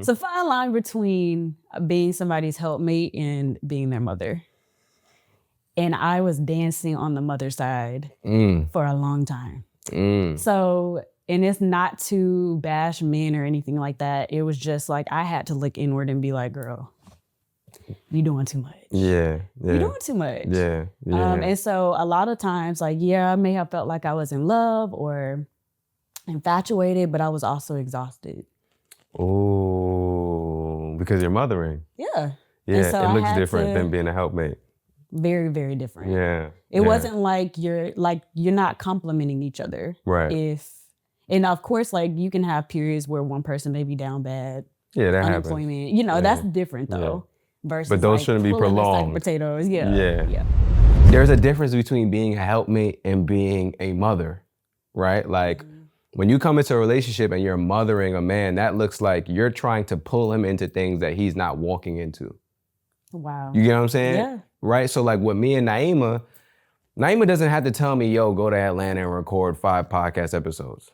It's a fine line between being somebody's helpmate and being their mother. And I was dancing on the mother side for a long time. So, and it's not to bash men or anything like that. It was just like, I had to look inward and be like, girl, you doing too much. Yeah. You're doing too much. Yeah. And so a lot of times, like, yeah, I may have felt like I was in love or infatuated, but I was also exhausted. Oh, because you're mothering. Yeah. Yeah, so it looks different than being a helpmate. Very, very different. Yeah. It wasn't like you're not complimenting each other. Right. And of course, like, you can have periods where one person may be down bad. Yeah, that unemployment. happens. That's different though. Versus, but those shouldn't be prolonged. Potatoes. Yeah. There's a difference between being a helpmate and being a mother, right? Like when you come into a relationship and you're mothering a man, that looks like you're trying to pull him into things that he's not walking into. Wow. You get what I'm saying? Yeah. Right? So like with me and Naima doesn't have to tell me, yo, go to Atlanta and record 5 podcast episodes.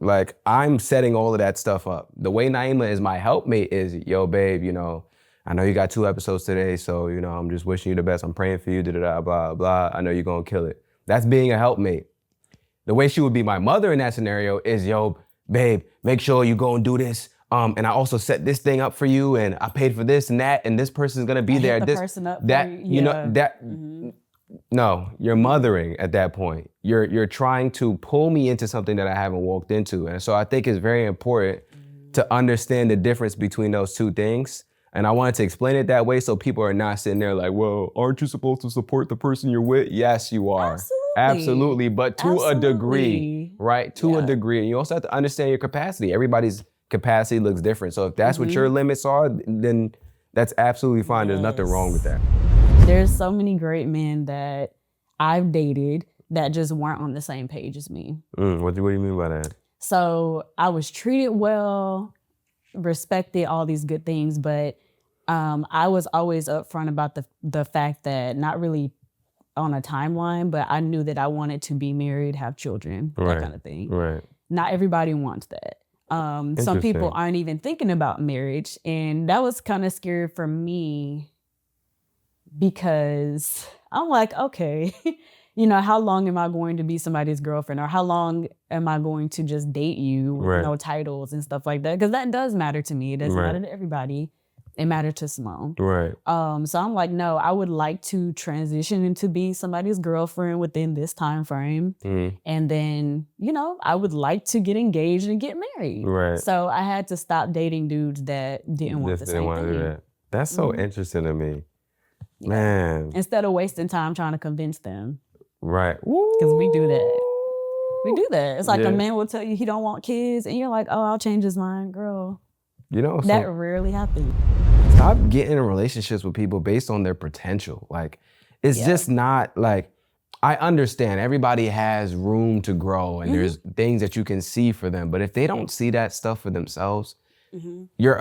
Like, I'm setting all of that stuff up. The way Naima is my helpmate is, yo, babe, I know you got 2 episodes today, so, I'm just wishing you the best. I'm praying for you, blah, blah, blah. I know you're gonna kill it. That's being a helpmate. The way she would be my mother in that scenario is, yo, babe, make sure you go and do this. And I also set this thing up for you, and I paid for this and that, and this person's gonna be there. This person up for you. No, you're mothering at that point. You're trying to pull me into something that I haven't walked into. And so I think it's very important to understand the difference between those two things. And I wanted to explain it that way so people are not sitting there like, well, aren't you supposed to support the person you're with? Yes, you are. Absolutely. But to a degree, right? To a degree. And you also have to understand your capacity. Everybody's capacity looks different. So if that's what your limits are, then that's absolutely fine. There's nothing wrong with that. There's so many great men that I've dated that just weren't on the same page as me. What do you mean by that? So I was treated well, respected, all these good things, but I was always upfront about the fact that, not really on a timeline, but I knew that I wanted to be married, have children, that kind of thing. Right. Not everybody wants that. Some people aren't even thinking about marriage, and that was kind of scary for me. Because I'm like, okay, how long am I going to be somebody's girlfriend? Or how long am I going to just date you with no titles and stuff like that? Because that does matter to me. It doesn't matter to everybody. It mattered to Simone. Right. So I'm like, no, I would like to transition into being somebody's girlfriend within this time frame. And then, I would like to get engaged and get married. Right. So I had to stop dating dudes that didn't want the same thing. Do that. That's so interesting to me. Man. Instead of wasting time trying to convince them. Right. Because we do that. We do that. It's like a man will tell you he don't want kids, and you're like, oh, I'll change his mind, girl. That rarely happens. Stop getting in relationships with people based on their potential. Like, it's just not like, I understand everybody has room to grow and there's things that you can see for them. But if they don't see that stuff for themselves, you're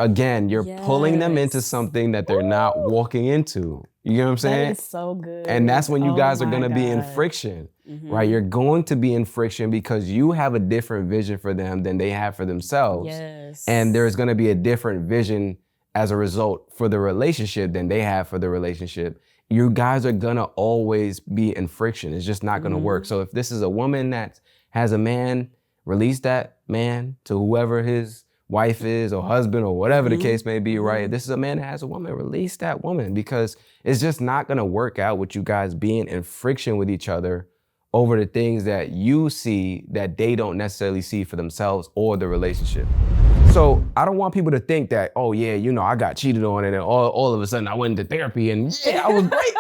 pulling them into something that they're not walking into. You know what I'm saying? That is so good. And that's when you guys are gonna be in friction, right? You're going to be in friction because you have a different vision for them than they have for themselves. Yes. And there's gonna be a different vision as a result for the relationship than they have for the relationship. You guys are gonna always be in friction. It's just not gonna work. So if this is a woman that has a man, release that man to whoever his wife is or husband or whatever the case may be, right? If this is a man that has a woman, release that woman, because it's just not gonna work out with you guys being in friction with each other over the things that you see that they don't necessarily see for themselves or the relationship. So I don't want people to think that, oh yeah, I got cheated on and then all of a sudden I went into therapy and I was great.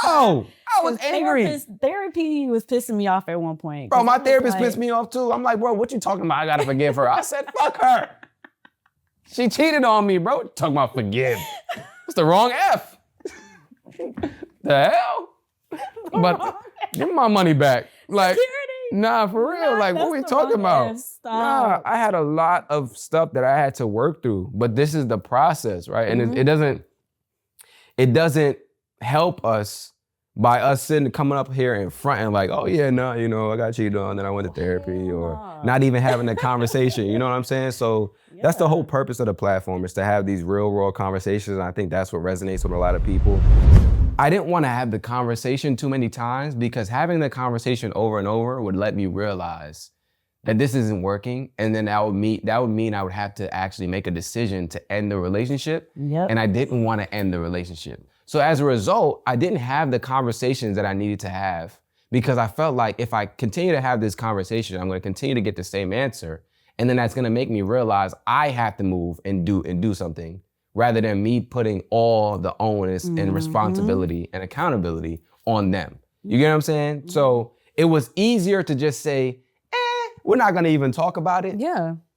No, I was angry. Therapy was pissing me off at one point. Bro, my therapist pissed me off too. I'm like, bro, what you talking about? I gotta forgive her. I said, fuck her. She cheated on me, bro. Talking about forgive. It's the wrong F. The hell? But give me my money back. Like, nah, for real. Like, what we talking about? Nah, I had a lot of stuff that I had to work through, but this is the process, right? And it doesn't help us by us coming up here in front and like, oh yeah, no, you know, I got cheated on, then I went to therapy, or not even having a conversation, you know what I'm saying? So that's the whole purpose of the platform, is to have these real world conversations. And I think that's what resonates with a lot of people. I didn't want to have the conversation too many times, because having the conversation over and over would let me realize that this isn't working. And then that would mean I would have to actually make a decision to end the relationship. And I didn't want to end the relationship. So as a result, I didn't have the conversations that I needed to have, because I felt like if I continue to have this conversation, I'm going to continue to get the same answer. And then that's going to make me realize I have to move and do something, rather than me putting all the onus and responsibility and accountability on them. You get what I'm saying? So it was easier to just say, we're not gonna even talk about it.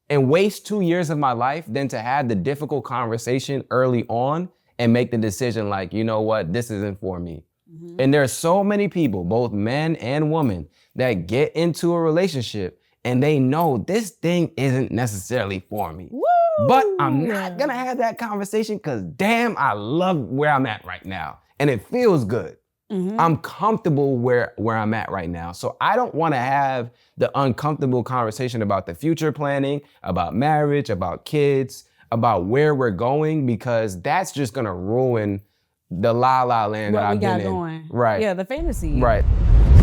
And waste 2 years of my life than to have the difficult conversation early on and make the decision like, you know what, this isn't for me. And there's so many people, both men and women, that get into a relationship and they know this thing isn't necessarily for me. But I'm not gonna have that conversation because damn, I love where I'm at right now. And it feels good. I'm comfortable where I'm at right now. So I don't wanna have the uncomfortable conversation about the future planning, about marriage, about kids, about where we're going, because that's just gonna ruin the la la land that I've been in. Right. Yeah, the fantasy. Right.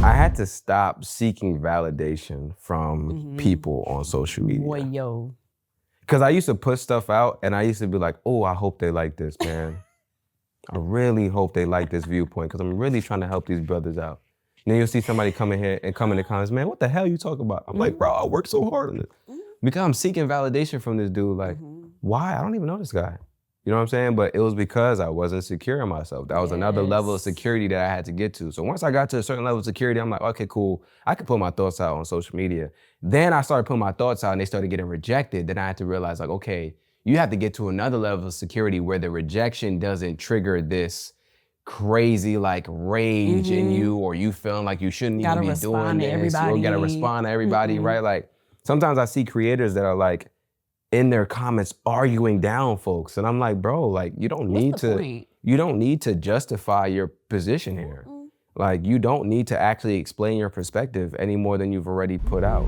I had to stop seeking validation from people on social media. Because I used to put stuff out and I used to be like, oh, I hope they like this, man. I really hope they like this viewpoint, because I'm really trying to help these brothers out. And then you'll see somebody come in here and come in the comments, man, what the hell you talking about? I'm like, bro, I worked so hard on it. Because I'm seeking validation from this dude, like, why? I don't even know this guy. You know what I'm saying? But it was because I wasn't secure in myself. That was another level of security that I had to get to. So once I got to a certain level of security, I'm like, okay, cool. I can put my thoughts out on social media. Then I started putting my thoughts out and they started getting rejected. Then I had to realize like, okay, you have to get to another level of security where the rejection doesn't trigger this crazy like rage in you, or you feeling like you shouldn't even be doing this, or you gotta respond to everybody, right? Like sometimes I see creators that are like in their comments arguing down folks, and I'm like, bro, like you don't need to justify your position here. Like you don't need to actually explain your perspective any more than you've already put out.